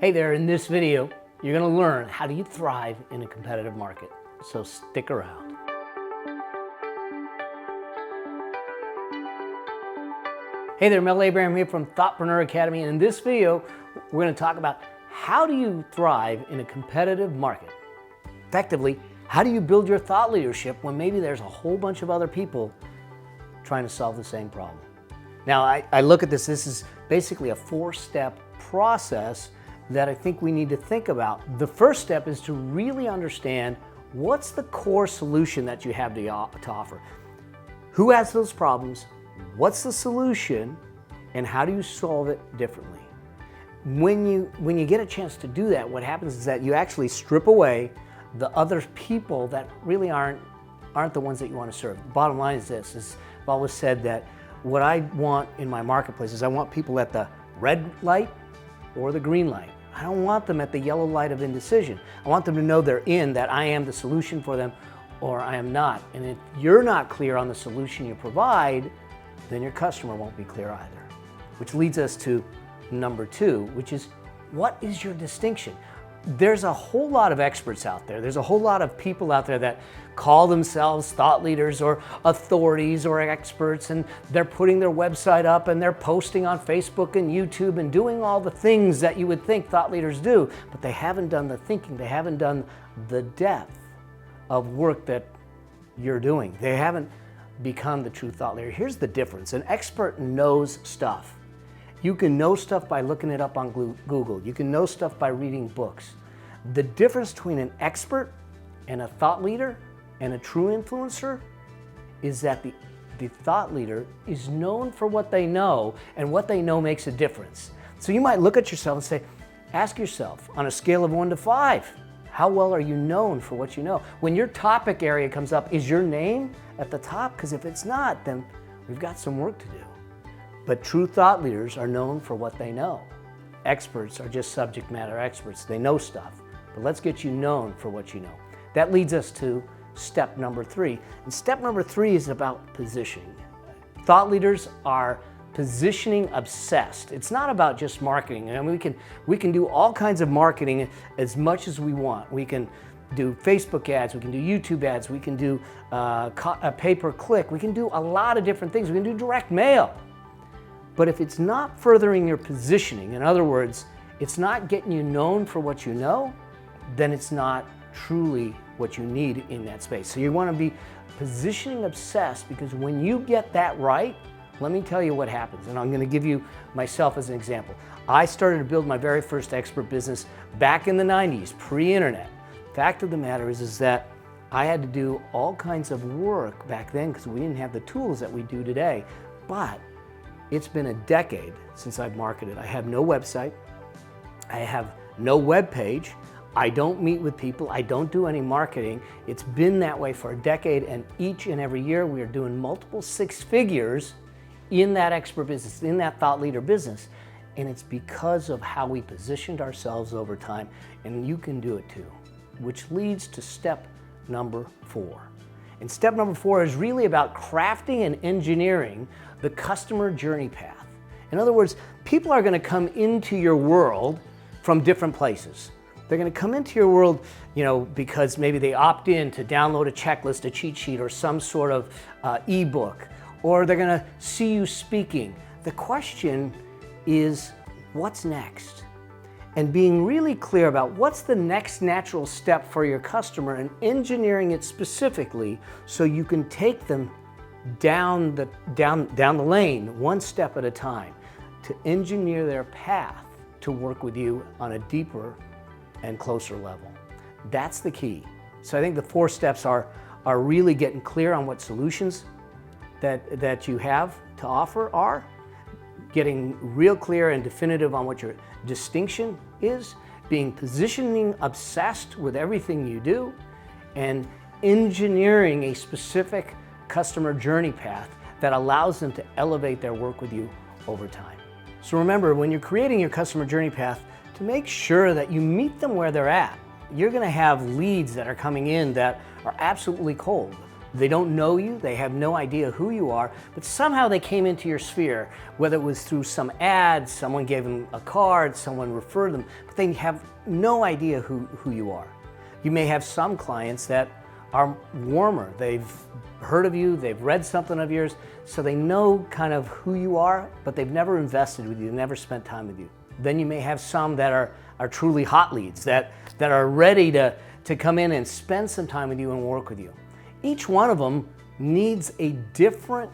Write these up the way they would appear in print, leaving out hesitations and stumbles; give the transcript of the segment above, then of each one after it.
Hey there, in this video, you're going to learn how do you thrive in a competitive market. So stick around. Hey there, Mel Abraham here from Thoughtpreneur Academy, and in this video, we're going to talk about how do you thrive in a competitive market. Effectively, how do you build your thought leadership when maybe there's a whole bunch of other people trying to solve the same problem? Now, I look at this is basically a four-step process that I think we need to think about. The first step is to really understand what's the core solution that you have to offer. Who has those problems? What's the solution? And how do you solve it differently? When you get a chance to do that, what happens is that you actually strip away the other people that really aren't the ones that you want to serve. The bottom line is this, I've always said that what I want in my marketplace is I want people at the red light or the green light. I don't want them at the yellow light of indecision. I want them to know they're in, that I am the solution for them or I am not. And if you're not clear on the solution you provide, then your customer won't be clear either. Which leads us to number two, which is, what is your distinction? There's a whole lot of experts out there. There's a whole lot of people out there that call themselves thought leaders or authorities or experts, and they're putting their website up and they're posting on Facebook and YouTube and doing all the things that you would think thought leaders do, but they haven't done the thinking. They haven't done the depth of work that you're doing. They haven't become the true thought leader. Here's the difference. An expert knows stuff. You can know stuff by looking it up on Google. You can know stuff by reading books. The difference between an expert and a thought leader and a true influencer is that the thought leader is known for what they know, and what they know makes a difference. So you might look at yourself and say, ask yourself on a scale of 1 to 5, how well are you known for what you know? When your topic area comes up, is your name at the top? Because if it's not, then we've got some work to do. But true thought leaders are known for what they know. Experts are just subject matter experts. They know stuff. But let's get you known for what you know. That leads us to step number 3. And step number 3 is about positioning. Thought leaders are positioning obsessed. It's not about just marketing. I mean, we can do all kinds of marketing as much as we want. We can do Facebook ads, we can do YouTube ads, we can do pay-per-click, we can do a lot of different things. We can do direct mail. But if it's not furthering your positioning, in other words, it's not getting you known for what you know, then it's not truly what you need in that space. So you want to be positioning obsessed, because when you get that right, let me tell you what happens. And I'm going to give you myself as an example. I started to build my very first expert business back in the 90s, pre-internet. Fact of the matter is that I had to do all kinds of work back then because we didn't have the tools that we do today. But it's been a decade since I've marketed. I have no website. I have no web page. I don't meet with people. I don't do any marketing. It's been that way for a decade, and each and every year we are doing multiple 6 figures in that expert business, in that thought leader business. And it's because of how we positioned ourselves over time, and you can do it too. Which leads to step number 4. And step number 4 is really about crafting and engineering the customer journey path. In other words, people are going to come into your world from different places. They're going to come into your world, because maybe they opt in to download a checklist, a cheat sheet, or some sort of ebook, or they're going to see you speaking. The question is, what's next? And being really clear about what's the next natural step for your customer and engineering it specifically so you can take them down the lane one step at a time to engineer their path to work with you on a deeper and closer level. That's the key. So I think the 4 steps are really getting clear on what solutions that you have to offer are, getting real clear and definitive on what your distinction is, being positioning obsessed with everything you do, and engineering a specific customer journey path that allows them to elevate their work with you over time. So remember, when you're creating your customer journey path, to make sure that you meet them where they're at. You're going to have leads that are coming in that are absolutely cold. They don't know you, they have no idea who you are, but somehow they came into your sphere, whether it was through some ad, someone gave them a card, someone referred them, but they have no idea who you are. You may have some clients that are warmer. They've heard of you, they've read something of yours, so they know kind of who you are, but they've never invested with you, never spent time with you. Then you may have some that are truly hot leads, that are ready to come in and spend some time with you and work with you. Each one of them needs a different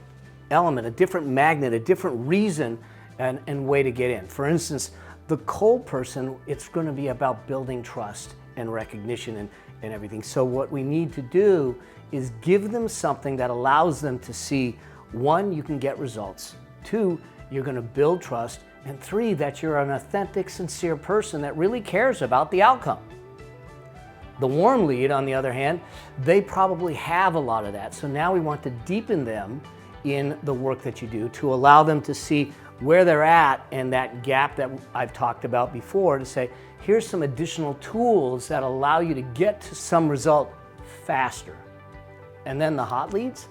element, a different magnet, a different reason and way to get in. For instance, the cold person, it's going to be about building trust and recognition and everything. So what we need to do is give them something that allows them to see, one, you can get results, two, you're going to build trust, and three, that you're an authentic, sincere person that really cares about the outcome. The warm lead, on the other hand, they probably have a lot of that. So now we want to deepen them in the work that you do to allow them to see where they're at and that gap that I've talked about before, to say, here's some additional tools that allow you to get to some result faster. And then the hot leads,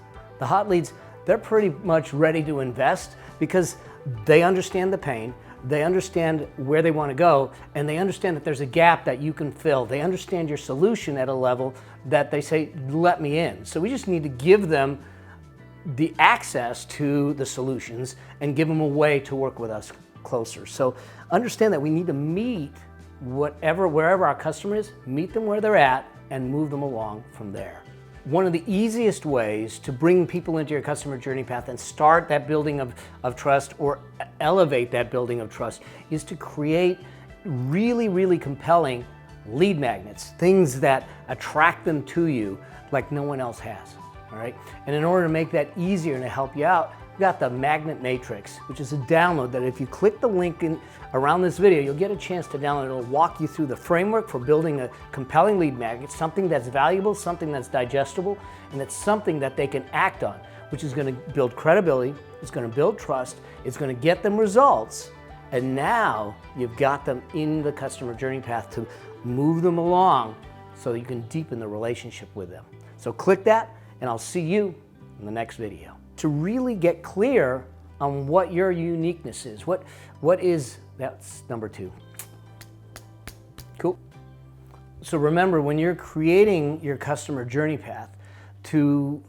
they're pretty much ready to invest because they understand the pain, they understand where they want to go, and they understand that there's a gap that you can fill. They understand your solution at a level that they say, let me in. So we just need to give them the access to the solutions and give them a way to work with us closer. So understand that we need to meet wherever our customer is, meet them where they're at and move them along from there. One of the easiest ways to bring people into your customer journey path and start that building of trust, or elevate that building of trust, is to create really, really compelling lead magnets, things that attract them to you like no one else has. All right? And in order to make that easier and to help you out, we've got the Magnet Matrix, which is a download that if you click the link around this video, you'll get a chance to download. It'll walk you through the framework for building a compelling lead magnet, something that's valuable, something that's digestible, and it's something that they can act on, which is going to build credibility, it's going to build trust, it's going to get them results, and now you've got them in the customer journey path to move them along so that you can deepen the relationship with them. So click that, and I'll see you in the next video. To really get clear on what your uniqueness is, that's number 2. Cool. So remember, when you're creating your customer journey path, to